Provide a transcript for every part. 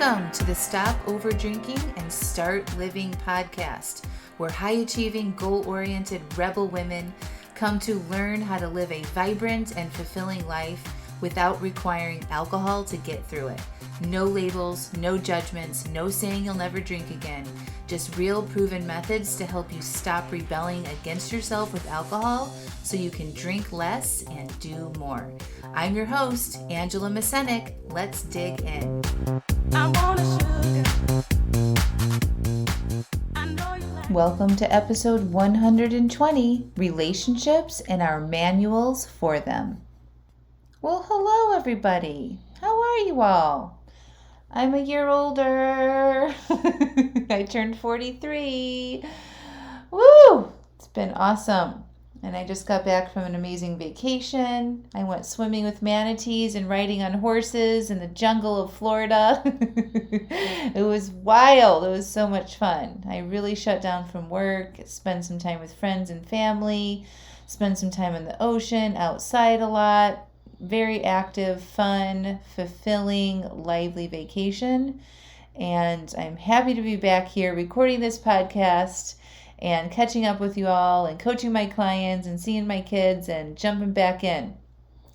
Welcome to the Stop Over Drinking and Start Living podcast, where high-achieving, goal-oriented rebel women come to learn how to live a vibrant and fulfilling life without requiring alcohol to get through it. No labels, no judgments, no saying you'll never drink again. Just real proven methods to help you stop rebelling against yourself with alcohol so you can drink less and do more. I'm your host, Angela Mascenik. Let's dig in. Welcome to episode 120, Relationships and Our Manuals for Them. Well, hello everybody. How are you all? I'm a year older. I turned 43. Woo! It's been awesome. And I just got back from an amazing vacation. I went swimming with manatees and riding on horses in the jungle of Florida. It was wild. It was so much fun. I really shut down from work, spent some time with friends and family, spent some time in the ocean, outside a lot. Very active, fun, fulfilling, lively vacation. And I'm happy to be back here recording this podcast and catching up with you all and coaching my clients and seeing my kids and jumping back in.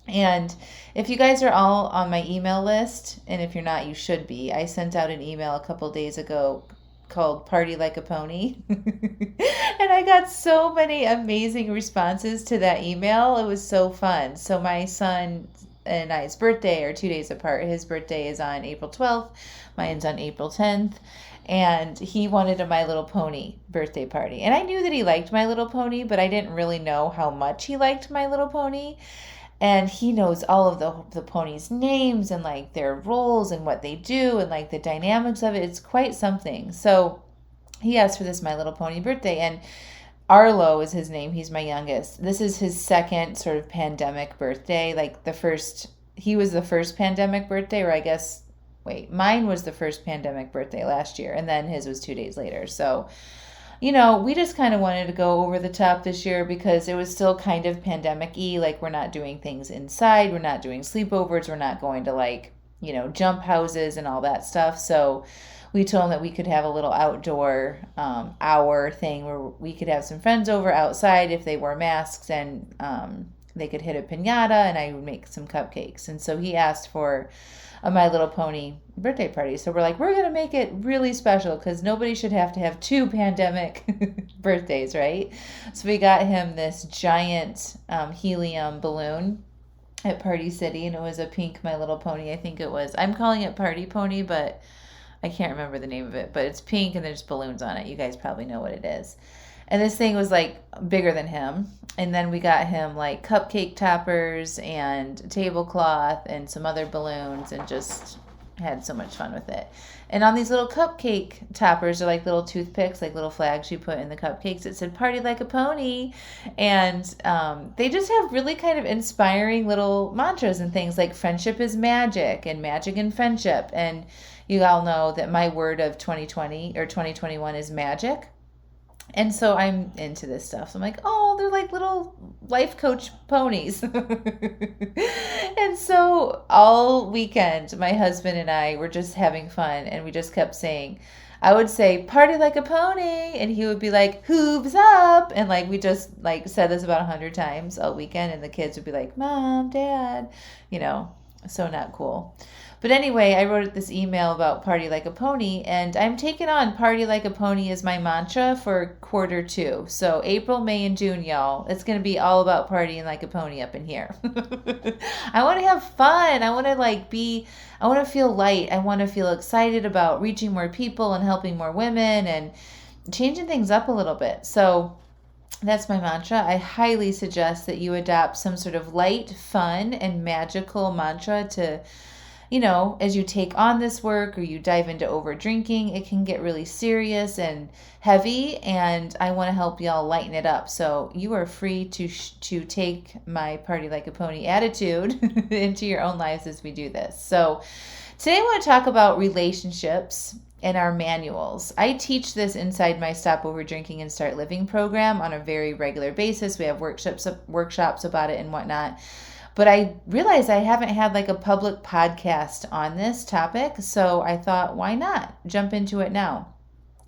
And if you guys are all on my email list, and if you're not, you should be. I sent out an email a couple days ago called Party Like a Pony. And I got so many amazing responses to that email. It was so fun. So my son and I's birthday are 2 days apart. His birthday is on April 12th. Mine's on April 10th. And he wanted a My Little Pony birthday party. And I knew that he liked My Little Pony, but I didn't really know how much he liked My Little Pony. And he knows all of the ponies' names and like their roles and what they do and like the dynamics of it. It's quite something. So he asked for this My Little Pony birthday, and Arlo is his name. He's my youngest. This is his second sort of pandemic birthday. Like he was the first pandemic birthday, or I guess, mine was the first pandemic birthday last year, and then his was 2 days later. So, we just kind of wanted to go over the top this year because it was still kind of pandemic-y. Like, we're not doing things inside. We're not doing sleepovers. We're not going to jump houses and all that stuff. So we told him that we could have a little outdoor hour thing where we could have some friends over outside if they wore masks, and they could hit a piñata, and I would make some cupcakes. And so he asked for a My Little Pony birthday party. So we're like, we're going to make it really special because nobody should have to have two pandemic birthdays, right? So we got him this giant helium balloon at Party City, and it was a pink My Little Pony, I think it was. I'm calling it Party Pony, but I can't remember the name of it. But it's pink and there's balloons on it. You guys probably know what it is. And this thing was like bigger than him. And then we got him like cupcake toppers and tablecloth and some other balloons, and just had so much fun with it. And on these little cupcake toppers are like little toothpicks, like little flags you put in the cupcakes. It said Party Like a Pony. And they just have really kind of inspiring little mantras and things like friendship is magic and magic and friendship. And you all know that my word of 2020 or 2021 is magic. And so I'm into this stuff. So I'm like, oh, they're like little life coach ponies. And so all weekend, my husband and I were just having fun. And we just kept saying, I would say, party like a pony. And he would be like, hooves up. And like, we just like said this about 100 times all weekend. And the kids would be like, Mom, Dad, so not cool. But anyway, I wrote this email about Party Like a Pony, and I'm taking on Party Like a Pony as my mantra for quarter 2. So April, May, and June, y'all. It's going to be all about partying like a pony up in here. I want to have fun. I want to feel light. I want to feel excited about reaching more people and helping more women and changing things up a little bit. So that's my mantra. I highly suggest that you adopt some sort of light, fun, and magical mantra to, as you take on this work or you dive into over drinking, it can get really serious and heavy, and I want to help y'all lighten it up. So you are free to take my Party Like a Pony attitude into your own lives as we do this. So today I want to talk about relationships and our manuals. I teach this inside my Stop Over Drinking and Start Living program on a very regular basis. We have workshops about it and whatnot. But I realized I haven't had like a public podcast on this topic, so I thought, why not jump into it now?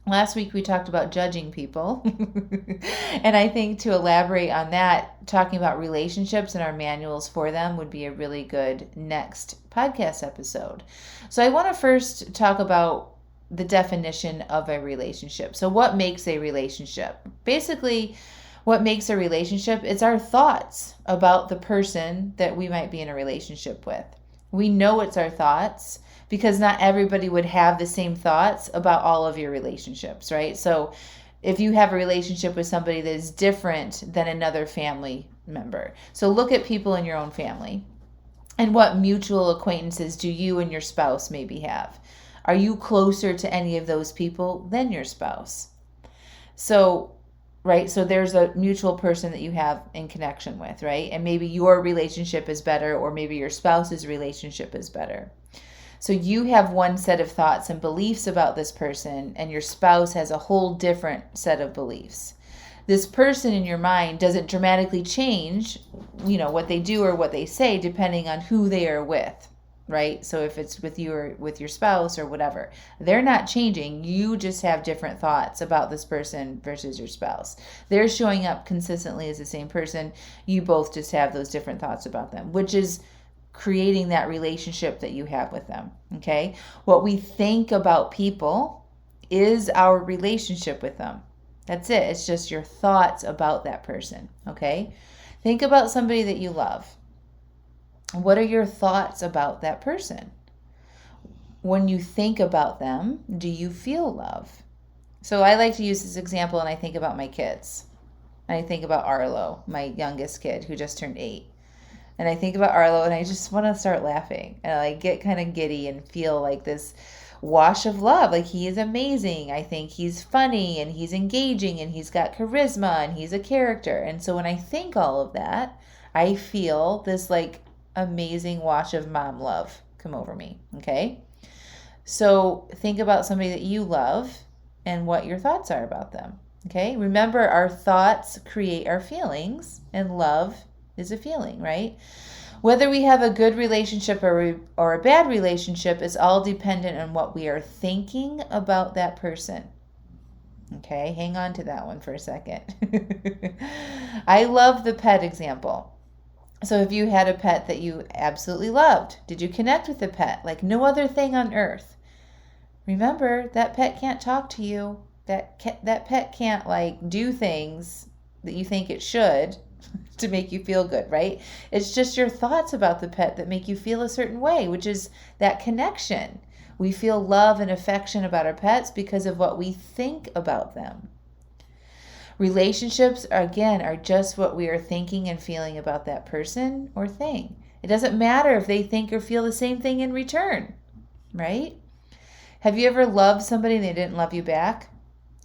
Last week we talked about judging people. And I think to elaborate on that, talking about relationships and our manuals for them would be a really good next podcast episode. So I want to first talk about the definition of a relationship. So what makes a relationship? Basically, what makes a relationship is our thoughts about the person that we might be in a relationship with. We know it's our thoughts because not everybody would have the same thoughts about all of your relationships, right? So if you have a relationship with somebody that is different than another family member. So look at people in your own family and what mutual acquaintances do you and your spouse maybe have? Are you closer to any of those people than your spouse? So there's a mutual person that you have in connection with, right? And maybe your relationship is better, or maybe your spouse's relationship is better. So you have one set of thoughts and beliefs about this person, and your spouse has a whole different set of beliefs. This person in your mind doesn't dramatically change, what they do or what they say depending on who they are with, right? So if it's with you or with your spouse or whatever, they're not changing. You just have different thoughts about this person versus your spouse. They're showing up consistently as the same person. You both just have those different thoughts about them, which is creating that relationship that you have with them, okay? What we think about people is our relationship with them. That's it. It's just your thoughts about that person, okay? Think about somebody that you love. What are your thoughts about that person? When you think about them, do you feel love? So I like to use this example, and I think about my kids. I think about Arlo, my youngest kid, who just turned 8. And I think about Arlo, and I just want to start laughing. And I get kind of giddy and feel like this wash of love. Like, he is amazing. I think he's funny, and he's engaging, and he's got charisma, and he's a character. And so when I think all of that, I feel this like amazing wash of mom love come over me, okay? So think about somebody that you love and what your thoughts are about them, okay? Remember, our thoughts create our feelings, and love is a feeling, right? Whether we have a good relationship or a bad relationship is all dependent on what we are thinking about that person. Okay, hang on to that one for a second. I love the pet example. So if you had a pet that you absolutely loved, did you connect with the pet like no other thing on earth? Remember, that pet can't talk to you. That pet can't like do things that you think it should to make you feel good, right? It's just your thoughts about the pet that make you feel a certain way, which is that connection. We feel love and affection about our pets because of what we think about them. Relationships, again, are just what we are thinking and feeling about that person or thing. It doesn't matter if they think or feel the same thing in return, right? Have you ever loved somebody and they didn't love you back?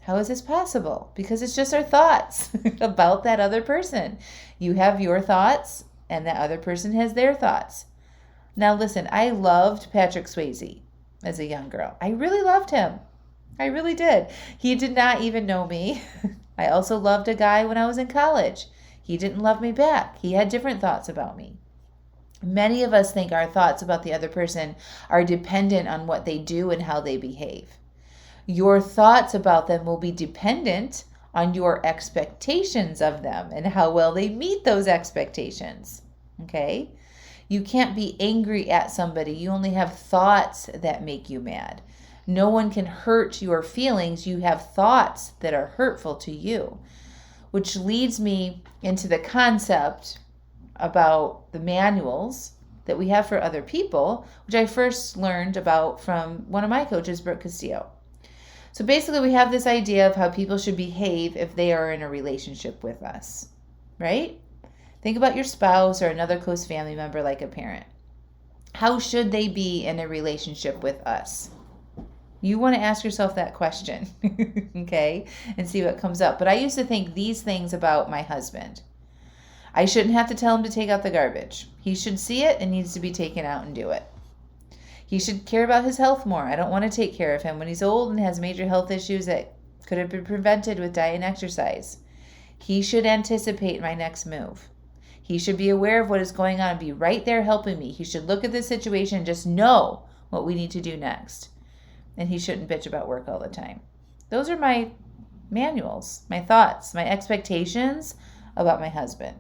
How is this possible? Because it's just our thoughts about that other person. You have your thoughts, and that other person has their thoughts. Now listen, I loved Patrick Swayze as a young girl. I really loved him. I really did. He did not even know me. I also loved a guy when I was in college. He didn't love me back. He had different thoughts about me. Many of us think our thoughts about the other person are dependent on what they do and how they behave. Your thoughts about them will be dependent on your expectations of them and how well they meet those expectations. Okay? You can't be angry at somebody. You only have thoughts that make you mad. No one can hurt your feelings. You have thoughts that are hurtful to you, which leads me into the concept about the manuals that we have for other people, which I first learned about from one of my coaches, Brooke Castillo. So basically, we have this idea of how people should behave if they are in a relationship with us, right? Think about your spouse or another close family member like a parent. How should they be in a relationship with us? You want to ask yourself that question, okay, and see what comes up. But I used to think these things about my husband. I shouldn't have to tell him to take out the garbage. He should see it and needs to be taken out and do it. He should care about his health more. I don't want to take care of him when he's old and has major health issues that could have been prevented with diet and exercise. He should anticipate my next move. He should be aware of what is going on and be right there helping me. He should look at the situation and just know what we need to do next. And he shouldn't bitch about work all the time. Those are my manuals, my thoughts, my expectations about my husband,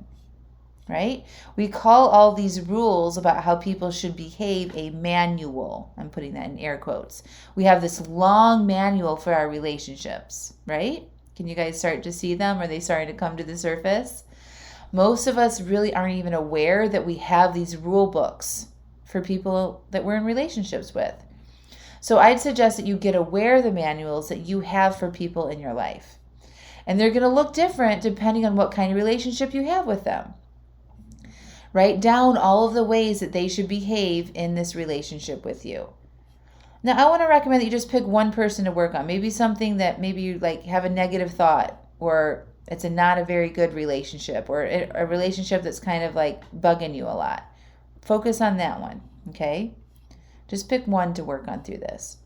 right? We call all these rules about how people should behave a manual. I'm putting that in air quotes. We have this long manual for our relationships, right? Can you guys start to see them? Are they starting to come to the surface? Most of us really aren't even aware that we have these rule books for people that we're in relationships with. So I'd suggest that you get aware of the manuals that you have for people in your life. And they're going to look different depending on what kind of relationship you have with them. Write down all of the ways that they should behave in this relationship with you. Now, I want to recommend that you just pick one person to work on. Maybe something that maybe you like have a negative thought, or it's not a very good relationship, or a relationship that's kind of like bugging you a lot. Focus on that one, okay? Just pick one to work on through this.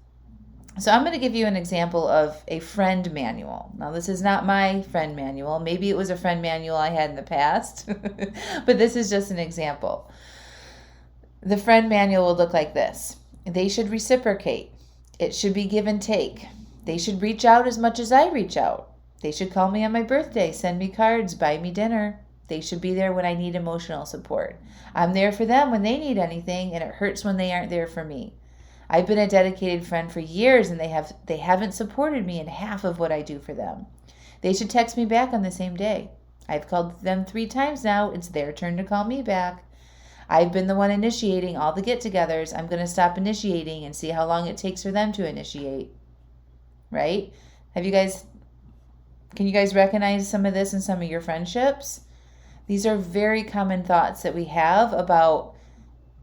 So I'm going to give you an example of a friend manual. Now, this is not my friend manual. Maybe it was a friend manual I had in the past, but this is just an example. The friend manual will look like this. They should reciprocate. It should be give and take. They should reach out as much as I reach out. They should call me on my birthday, send me cards, buy me dinner. They should be there when I need emotional support. I'm there for them when they need anything, and it hurts when they aren't there for me. I've been a dedicated friend for years, and they haven't supported me in half of what I do for them. They should text me back on the same day. I've called them 3 times now. It's their turn to call me back. I've been the one initiating all the get-togethers. I'm going to stop initiating and see how long it takes for them to initiate. Right? Can you guys recognize some of this in some of your friendships? These are very common thoughts that we have about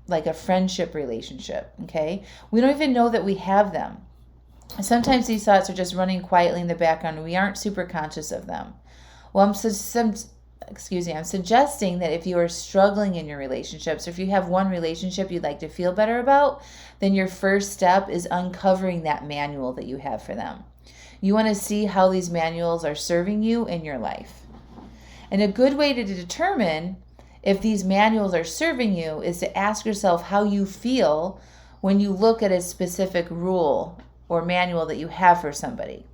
like a friendship relationship, okay? We don't even know that we have them. Sometimes these thoughts are just running quietly in the background and we aren't super conscious of them. Well, I'm suggesting that if you are struggling in your relationships, or if you have one relationship you'd like to feel better about, then your first step is uncovering that manual that you have for them. You want to see how these manuals are serving you in your life. And a good way to determine if these manuals are serving you is to ask yourself how you feel when you look at a specific rule or manual that you have for somebody.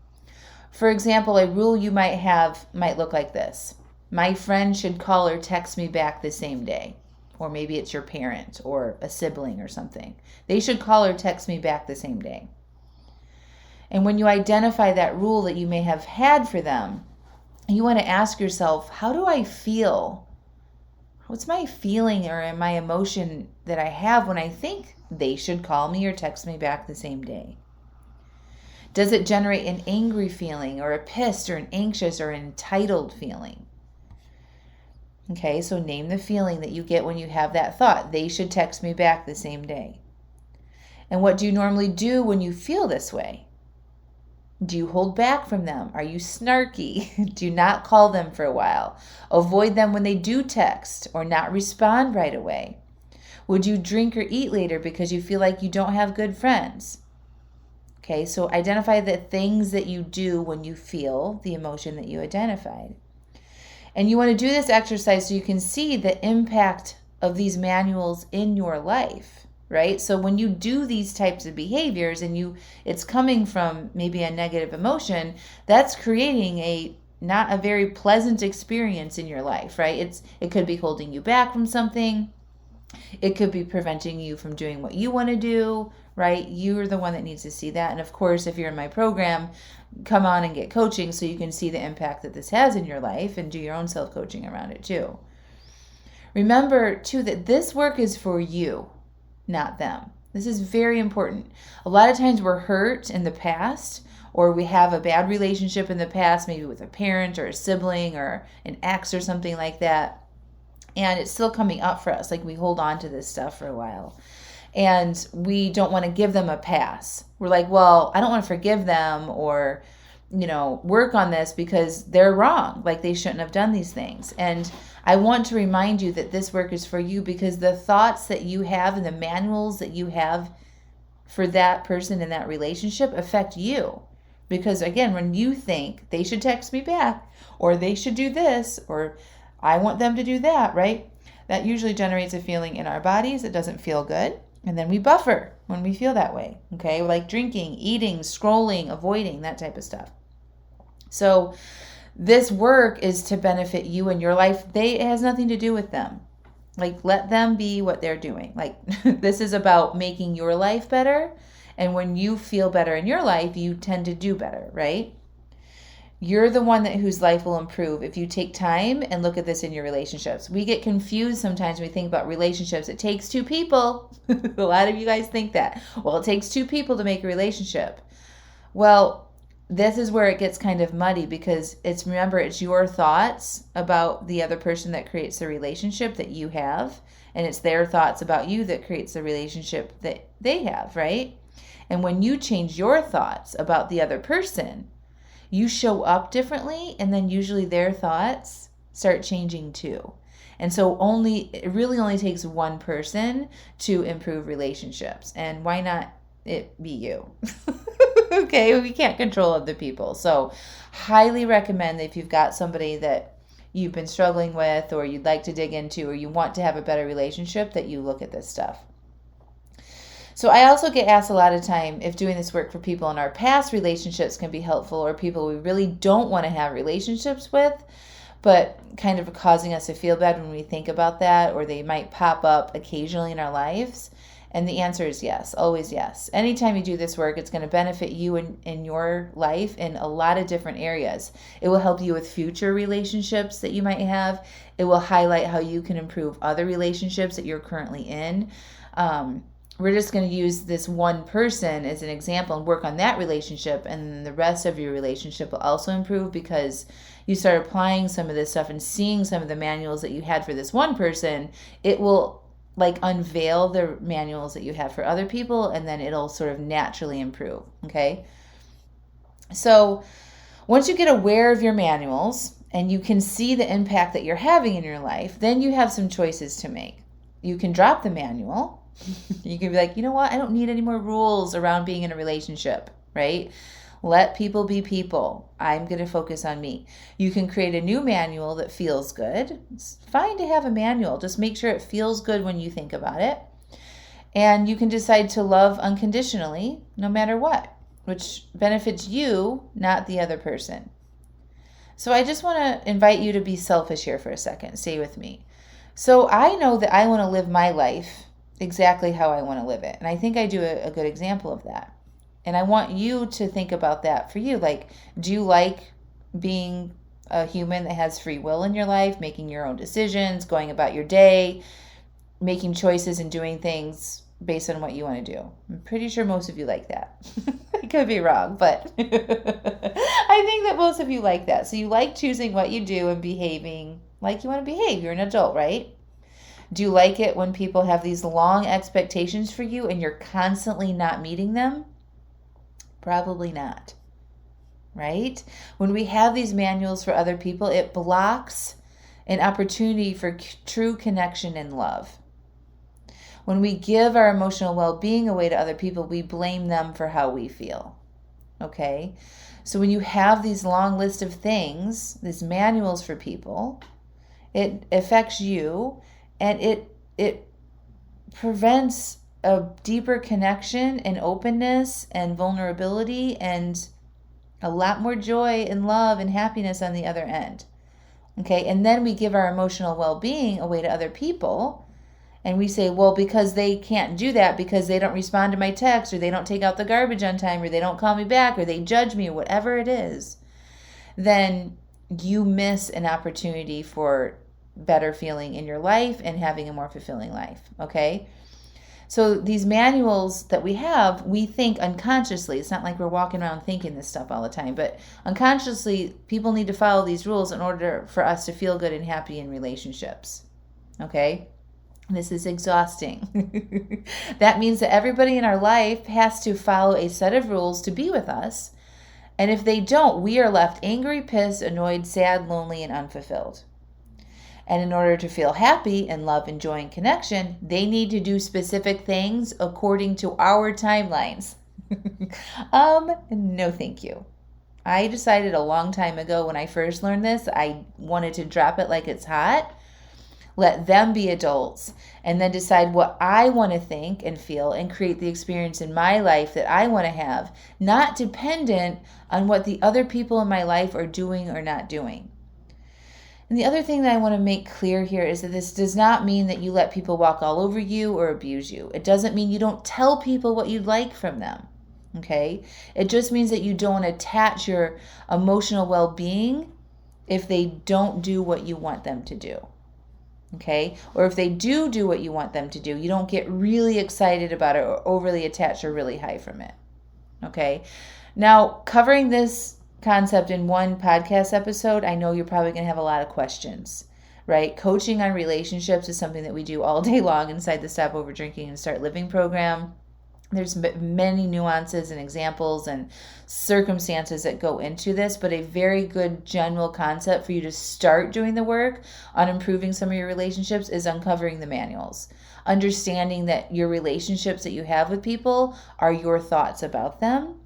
For example, a rule you might have might look like this. My friend should call or text me back the same day. Or maybe it's your parent or a sibling or something. They should call or text me back the same day. And when you identify that rule that you may have had for them, you want to ask yourself, how do I feel? What's my feeling or my emotion that I have when I think they should call me or text me back the same day? Does it generate an angry feeling or a pissed or an anxious or an entitled feeling? Okay, so name the feeling that you get when you have that thought. They should text me back the same day. And what do you normally do when you feel this way? Do you hold back from them? Are you snarky? Do not call them for a while. Avoid them when they do text or not respond right away. Would you drink or eat later because you feel like you don't have good friends? Okay, so identify the things that you do when you feel the emotion that you identified. And you want to do this exercise so you can see the impact of these manuals in your life, right? So when you do these types of behaviors and it's coming from maybe a negative emotion, that's creating not a very pleasant experience in your life, right? It could be holding you back from something. It could be preventing you from doing what you want to do, right? You're the one that needs to see that. And of course, if you're in my program, come on and get coaching so you can see the impact that this has in your life and do your own self-coaching around it too. Remember too that this work is for you, not them. This is very important. A lot of times we're hurt in the past, or we have a bad relationship in the past, maybe with a parent or a sibling or an ex or something like that. And it's still coming up for us. Like we hold on to this stuff for a while. And we don't want to give them a pass. We're like, well, I don't want to forgive them or, work on this because they're wrong. Like they shouldn't have done these things. And I want to remind you that this work is for you because the thoughts that you have and the manuals that you have for that person in that relationship affect you. Because again, when you think they should text me back or they should do this or I want them to do that, right? That usually generates a feeling in our bodies that doesn't feel good. And then we buffer when we feel that way, okay? Like drinking, eating, scrolling, avoiding, that type of stuff. So this work is to benefit you and your life. It has nothing to do with them. Like, let them be what they're doing. Like, this is about making your life better. And when you feel better in your life, you tend to do better, right? You're the one whose life will improve if you take time and look at this in your relationships. We get confused sometimes when we think about relationships. It takes two people. A lot of you guys think that. Well, it takes two people to make a relationship. Well, this is where it gets kind of muddy because remember, it's your thoughts about the other person that creates the relationship that you have. And it's their thoughts about you that creates the relationship that they have, right? And when you change your thoughts about the other person, you show up differently, and then usually their thoughts start changing too. And so it really only takes one person to improve relationships. And why not it be you? Okay, we can't control other people. So highly recommend that if you've got somebody that you've been struggling with or you'd like to dig into or you want to have a better relationship, that you look at this stuff. So I also get asked a lot of time if doing this work for people in our past relationships can be helpful, or people we really don't want to have relationships with, but kind of causing us to feel bad when we think about that, or they might pop up occasionally in our lives. And the answer is yes, always yes. Anytime you do this work, it's going to benefit you in your life in a lot of different areas. It will help you with future relationships that you might have. It will highlight how you can improve other relationships that you're currently in. We're just going to use this one person as an example and work on that relationship, and the rest of your relationship will also improve because you start applying some of this stuff and seeing some of the manuals that you had for this one person. It will like unveil the manuals that you have for other people, and then it'll sort of naturally improve, okay? So once you get aware of your manuals and you can see the impact that you're having in your life, then you have some choices to make. You can drop the manual. You can be like, you know what? I don't need any more rules around being in a relationship, right? Let people be people. I'm going to focus on me. You can create a new manual that feels good. It's fine to have a manual. Just make sure it feels good when you think about it. And you can decide to love unconditionally, no matter what, which benefits you, not the other person. So I just want to invite you to be selfish here for a second. Stay with me. So I know that I want to live my life exactly how I want to live it. And I think I do a good example of that. And I want you to think about that for you. Like, do you like being a human that has free will in your life, making your own decisions, going about your day, making choices and doing things based on what you want to do? I'm pretty sure most of you like that. I could be wrong, but I think that most of you like that. So you like choosing what you do and behaving like you want to behave. You're an adult, right? Do you like it when people have these long expectations for you and you're constantly not meeting them? Probably not, right? When we have these manuals for other people, it blocks an opportunity for true connection and love. When we give our emotional well-being away to other people, we blame them for how we feel, okay? So when you have these long list of things, these manuals for people, it affects you, and it prevents a deeper connection and openness and vulnerability and a lot more joy and love and happiness on the other end. Okay, and then we give our emotional well-being away to other people, and we say, well, because they can't do that, because they don't respond to my text, or they don't take out the garbage on time, or they don't call me back, or they judge me, or whatever it is, then you miss an opportunity for better feeling in your life and having a more fulfilling life, okay? So these manuals that we have, we think unconsciously. It's not like we're walking around thinking this stuff all the time, but unconsciously, people need to follow these rules in order for us to feel good and happy in relationships, okay? This is exhausting. That means that everybody in our life has to follow a set of rules to be with us, and if they don't, we are left angry, pissed, annoyed, sad, lonely, and unfulfilled. And in order to feel happy and love and joy and connection, they need to do specific things according to our timelines. No thank you. I decided a long time ago when I first learned this, I wanted to drop it like it's hot. let them be adults, and then decide what I want to think and feel and create the experience in my life that I want to have, not dependent on what the other people in my life are doing or not doing. And the other thing that I want to make clear here is that this does not mean that you let people walk all over you or abuse you. It doesn't mean you don't tell people what you'd like from them. Okay? It just means that you don't attach your emotional well-being if they don't do what you want them to do. Okay? Or if they do what you want them to do, you don't get really excited about it or overly attached or really high from it. Okay? Now, covering this concept in one podcast episode, I know you're probably going to have a lot of questions, right? Coaching on relationships is something that we do all day long inside the Stop Over Drinking and Start Living program. There's many nuances and examples and circumstances that go into this, but a very good general concept for you to start doing the work on improving some of your relationships is uncovering the manuals. Understanding that your relationships that you have with people are your thoughts about them,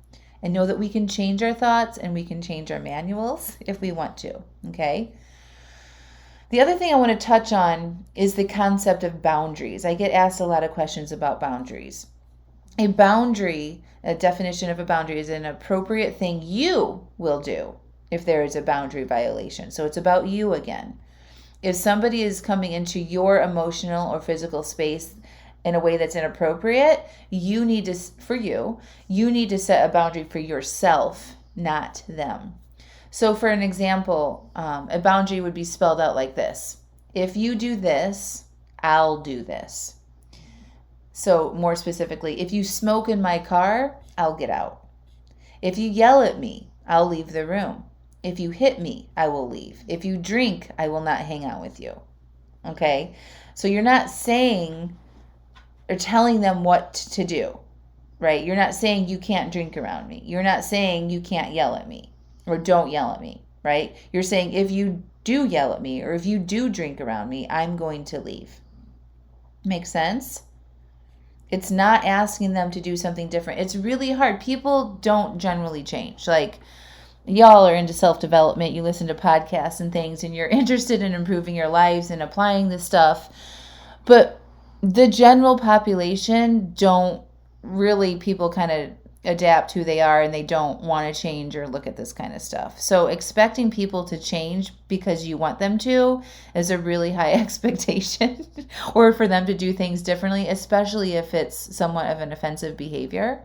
and know that we can change our thoughts and we can change our manuals if we want to, okay? The other thing I want to touch on is the concept of boundaries. I get asked a lot of questions about boundaries. A boundary, a definition of a boundary, is an appropriate thing you will do if there is a boundary violation. So it's about you again. If somebody is coming into your emotional or physical space in a way that's inappropriate, you need to set a boundary for yourself, not them. So for an example, a boundary would be spelled out like this. If you do this, I'll do this. So more specifically, if you smoke in my car, I'll get out. If you yell at me, I'll leave the room. If you hit me, I will leave. If you drink, I will not hang out with you. Okay? So you're not saying or telling them what to do, right? You're not saying you can't drink around me. You're not saying you can't yell at me or don't yell at me, right? You're saying if you do yell at me or if you do drink around me, I'm going to leave. Make sense? It's not asking them to do something different. It's really hard. People don't generally change. Like, y'all are into self-development. You listen to podcasts and things, and you're interested in improving your lives and applying this stuff. But the general population people kind of adapt who they are, and they don't want to change or look at this kind of stuff. So expecting people to change because you want them to is a really high expectation, or for them to do things differently, especially if it's somewhat of an offensive behavior,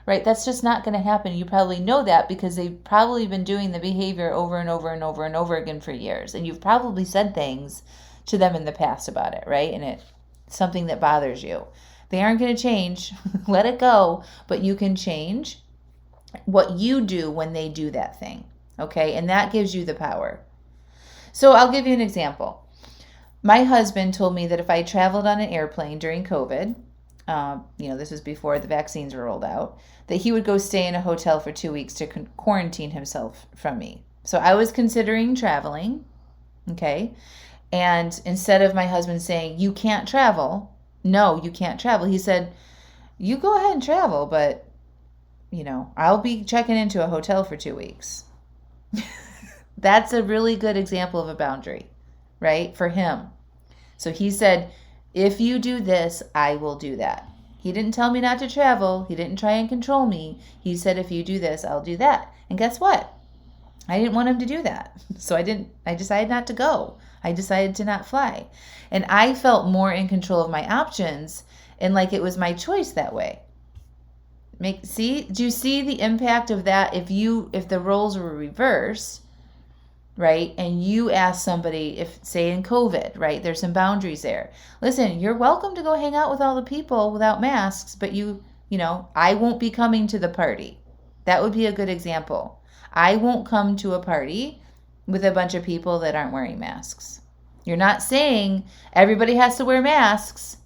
right? That's just not going to happen. You probably know that because they've probably been doing the behavior over and over and over and over again for years. And you've probably said things to them in the past about it, right? And it's something that bothers you. They aren't going to change. Let it go. But you can change what you do when they do that thing. Okay? And that gives you the power. So I'll give you an example. My husband told me that if I traveled on an airplane during COVID, this was before the vaccines were rolled out, that he would go stay in a hotel for 2 weeks to quarantine himself from me. So I was considering traveling. Okay? And instead of my husband saying, you can't travel, no, you can't travel, he said, you go ahead and travel, but, I'll be checking into a hotel for 2 weeks. That's a really good example of a boundary, right, for him. So he said, if you do this, I will do that. He didn't tell me not to travel. He didn't try and control me. He said, if you do this, I'll do that. And guess what? I didn't want him to do that. So I decided not to go. I decided to not fly. And I felt more in control of my options and like it was my choice that way. Do you see the impact of that? If the roles were reversed, right? And you ask somebody, if say in COVID, right? There's some boundaries there. Listen, you're welcome to go hang out with all the people without masks, but I won't be coming to the party. That would be a good example. I won't come to a party with a bunch of people that aren't wearing masks. You're not saying everybody has to wear masks,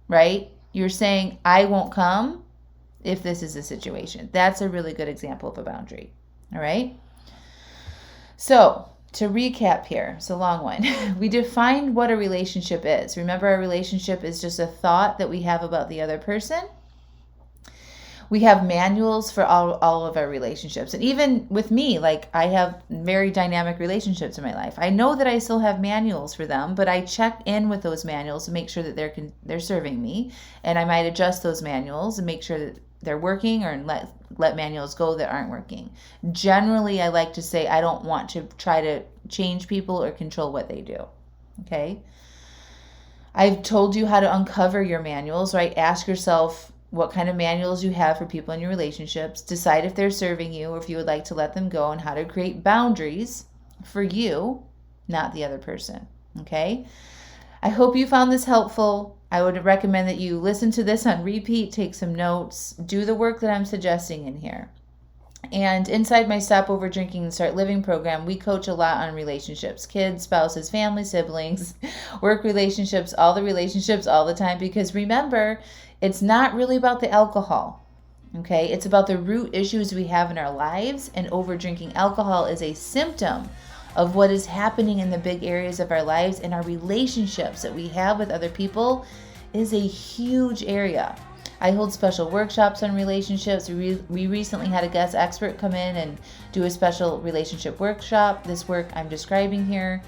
right? You're saying I won't come if this is a situation. That's a really good example of a boundary, all right? So to recap here, it's a long one. We defined what a relationship is. Remember, a relationship is just a thought that we have about the other person. We have manuals for all of our relationships. And even with me, like I have very dynamic relationships in my life. I know that I still have manuals for them, but I check in with those manuals to make sure that they're serving me. And I might adjust those manuals and make sure that they're working, or let manuals go that aren't working. Generally, I like to say I don't want to try to change people or control what they do. Okay? I've told you how to uncover your manuals, right? Ask yourself what kind of manuals you have for people in your relationships. Decide if they're serving you or if you would like to let them go, and how to create boundaries for you, not the other person. Okay? I hope you found this helpful. I would recommend that you listen to this on repeat, take some notes, do the work that I'm suggesting in here. And inside my Stop Over Drinking and Start Living program, we coach a lot on relationships, kids, spouses, family, siblings, work relationships, all the time. Because remember, it's not really about the alcohol, okay? It's about the root issues we have in our lives, and over drinking alcohol is a symptom of what is happening in the big areas of our lives, and our relationships that we have with other people is a huge area. I hold special workshops on relationships. We recently had a guest expert come in and do a special relationship workshop. This work I'm describing here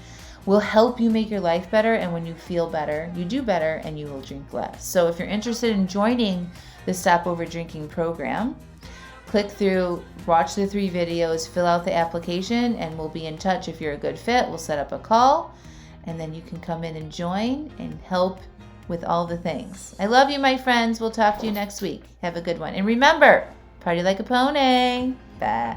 will help you make your life better, and when you feel better, you do better, and you will drink less. So if you're interested in joining the Stop Over Drinking program, click through, watch the 3 videos, fill out the application, and we'll be in touch. If you're a good fit, we'll set up a call, and then you can come in and join and help with all the things. I love you, my friends. We'll talk to you next week. Have a good one. And remember, party like a pony. Bye.